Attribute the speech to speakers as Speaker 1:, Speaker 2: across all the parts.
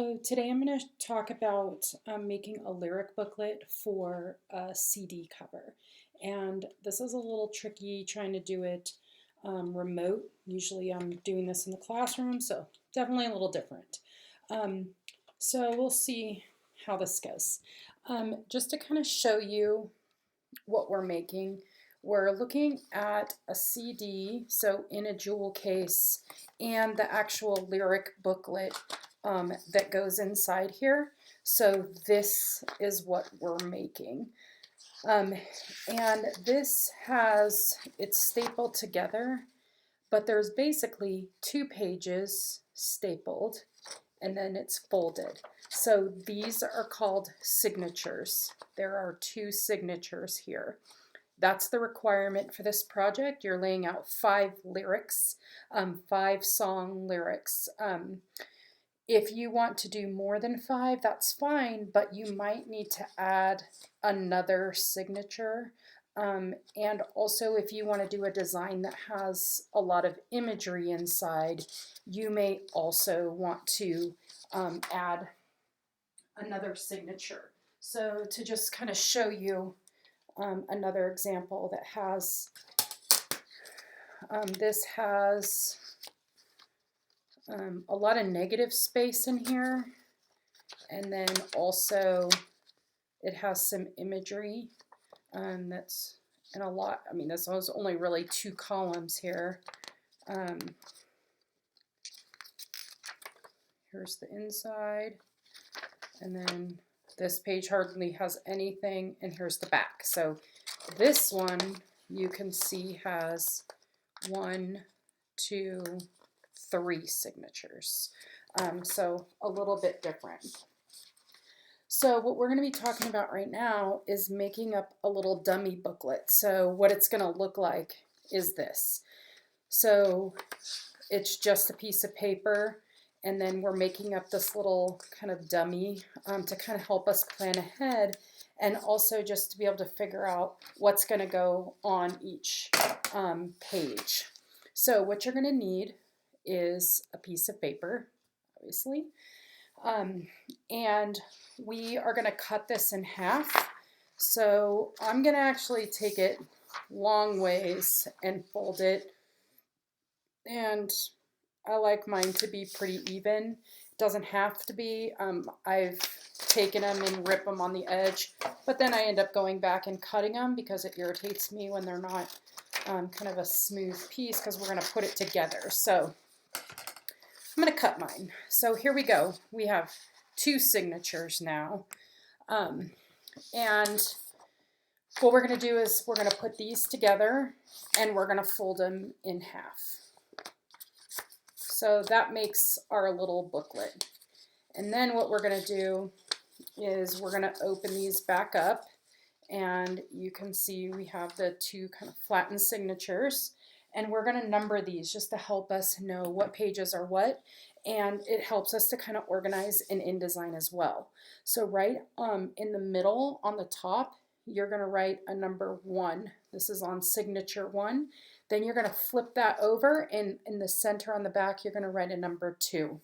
Speaker 1: So today I'm going to talk about making a lyric booklet for a CD cover. And this is a little tricky trying to do it remote. Usually I'm doing this in the classroom, so definitely a little different. Um, so we'll see how this goes. Just to kind of show you what we're making, we're looking at a CD, so in a jewel case, and the actual lyric booklet that goes inside here. So this is what we're making. And this it's stapled together, but there's basically 2 pages stapled and then it's folded. So these are called signatures. There are 2 signatures here. That's the requirement for this project. You're laying out 5 lyrics, 5 song lyrics. If you want to do more than 5, that's fine, but you might need to add another signature. And also, if you want to do a design that has a lot of imagery inside, you may also want to add another signature. So to just kind of show you another example that has, this has a lot of negative space in here, and then also it has some imagery that's in a lot. I mean, this was only really 2 columns here. Here's the inside, and then this page hardly has anything, and here's the back. So this one you can see has 1, 2, 3 signatures. So a little bit different. So what we're going to be talking about right now is making up a little dummy booklet. So what it's going to look like is this. So it's just a piece of paper, and then we're making up this little kind of dummy to kind of help us plan ahead, and also just to be able to figure out what's going to go on each page. So what you're going to need is a piece of paper, obviously, and we are going to cut this in half. So I'm going to actually take it long ways and fold it, and I like mine to be pretty even. It doesn't have to be. I've taken them and rip them on the edge, but then I end up going back and cutting them because it irritates me when they're not kind of a smooth piece, because we're going to put it together. So I'm going to cut mine. So here we go. We have 2 signatures now. And what we're going to do is we're going to put these together and we're going to fold them in half. So that makes our little booklet. And then what we're going to do is we're going to open these back up, and you can see we have the 2 kind of flattened signatures, and we're going to number these just to help us know what pages are what, and it helps us to kind of organize in InDesign as well. So right in the middle on the top, you're going to write a number 1. This is on signature 1. Then you're going to flip that over, and in the center on the back, you're going to write a number 2.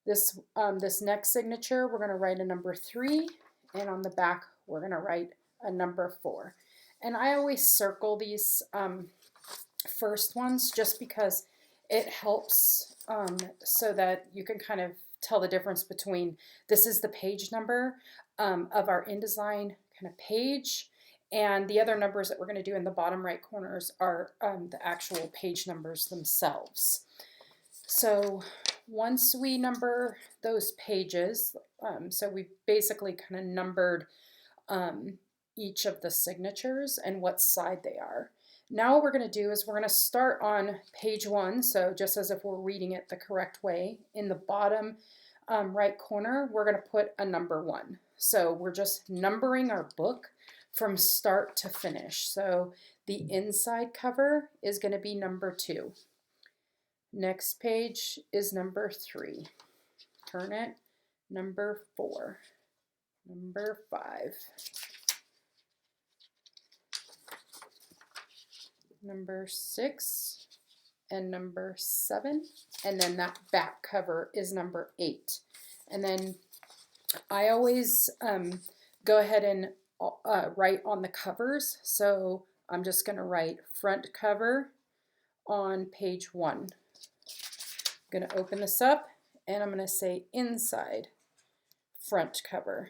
Speaker 1: This next signature, we're going to write a number 3, and on the back, we're going to write a number 4. And I always circle these first ones just because it helps so that you can kind of tell the difference between this is the page number of our InDesign kind of page, and the other numbers that we're going to do in the bottom right corners are the actual page numbers themselves. So once we number those pages, so we basically kind of numbered each of the signatures and what side they are. Now what we're going to do is we're going to start on page 1, so just as if we're reading it the correct way. In the bottom right corner, we're going to put a number 1. So we're just numbering our book from start to finish. So the inside cover is going to be number 2. Next page is number 3. Turn it. Number 4. Number 5. Number 6. and number 7, and then that back cover is number 8. And then I always go ahead and write on the covers. So I'm just going to write front cover on page 1. I'm going to open this up and I'm going to say inside front cover.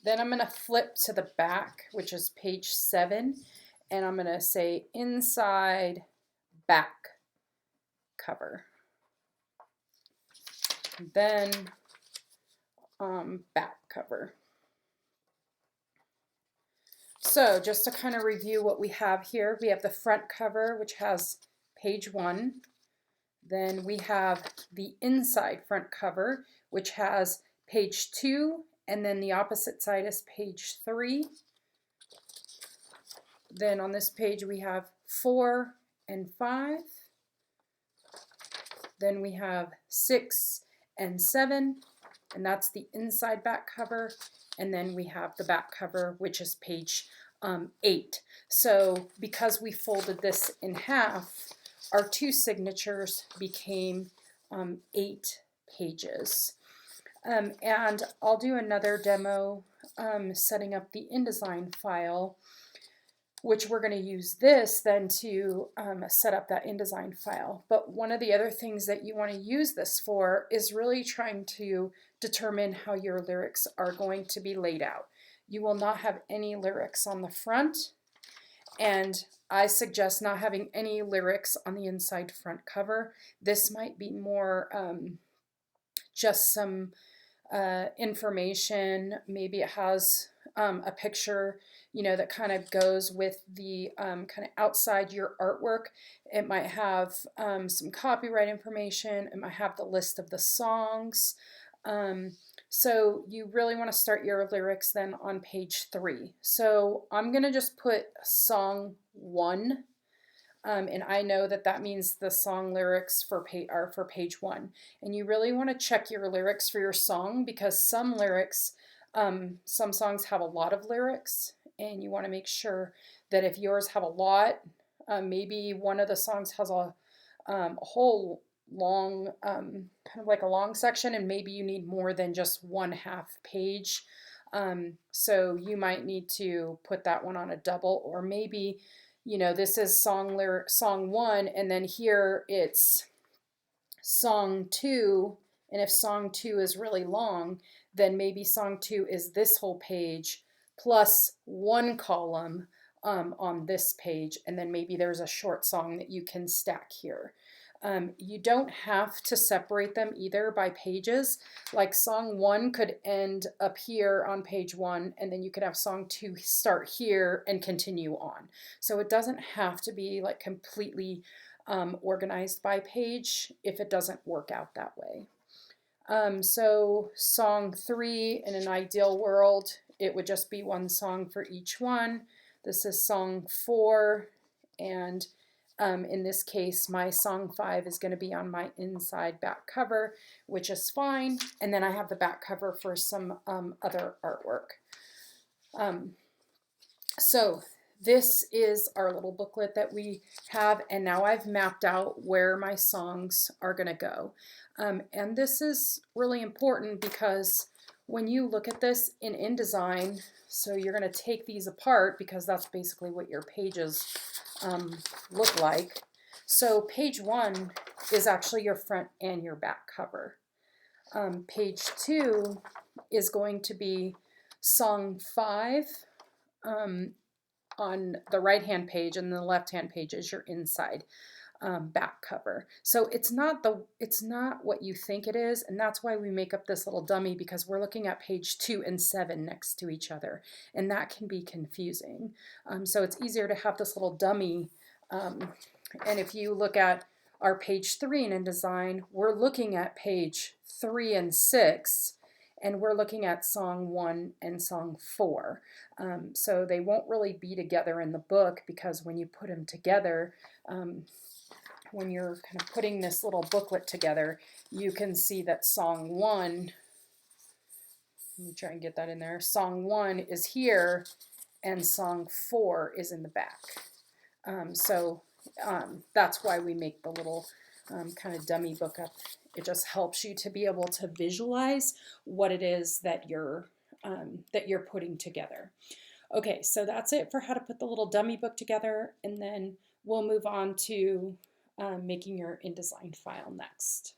Speaker 1: Then I'm going to flip to the back, which is page 7, and I'm going to say inside back cover. Then back cover. So just to kind of review what we have here, we have the front cover, which has page 1. Then we have the inside front cover, which has page 2, and then the opposite side is page 3. Then on this page we have 4 and 5. Then we have 6 and 7, and that's the inside back cover. And then we have the back cover, which is page 8. So because we folded this in half, our 2 signatures became 8 pages. And I'll do another demo setting up the InDesign file, which we're going to use this then to set up that InDesign file. But one of the other things that you want to use this for is really trying to determine how your lyrics are going to be laid out. You will not have any lyrics on the front, and I suggest not having any lyrics on the inside front cover. This might be more just some information. Maybe it has a picture, you know, that kind of goes with the kind of outside your artwork. It might have some copyright information. It might have the list of the songs. So you really want to start your lyrics then on page 3. So I'm going to just put song 1. And I know that that means the song lyrics are for page 1. And you really want to check your lyrics for your song, because some lyrics, some songs have a lot of lyrics, and you want to make sure that if yours have a lot, maybe one of the songs has a whole long, kind of like a long section, and maybe you need more than just 1/2 page. So you might need to put that one on a double, or maybe, you know, this is song 1, and then here it's song 2, and if song 2 is really long, then maybe song 2 is this whole page plus 1 column on this page, and then maybe there's a short song that you can stack here. You don't have to separate them either by pages. Like song 1 could end up here on page 1, and then you could have song 2 start here and continue on. So it doesn't have to be like completely organized by page if it doesn't work out that way. So song 3, in an ideal world, it would just be 1 song for each one. This is song 4, and in this case, my song 5 is going to be on my inside back cover, which is fine. And then I have the back cover for some other artwork. So this is our little booklet that we have, and now I've mapped out where my songs are going to go. And this is really important because when you look at this in InDesign, so you're going to take these apart because that's basically what your pages look like. So page 1 is actually your front and your back cover. Page 2 is going to be song 5 on the right hand page, and the left hand page is your inside back cover. So it's not what you think it is, and that's why we make up this little dummy, because we're looking at page 2 and 7 next to each other, and that can be confusing. So it's easier to have this little dummy. And if you look at our page 3 in InDesign, we're looking at page 3 and 6, and we're looking at song 1 and song 4. So they won't really be together in the book, because when you put them together, when you're kind of putting this little booklet together, you can see that song 1, let me try and get that in there, song 1 is here and song 4 is in the back. That's why we make the little kind of dummy book up. It just helps you to be able to visualize what it is that you're putting together. Okay, so that's it for how to put the little dummy book together, and then we'll move on to making your InDesign file next.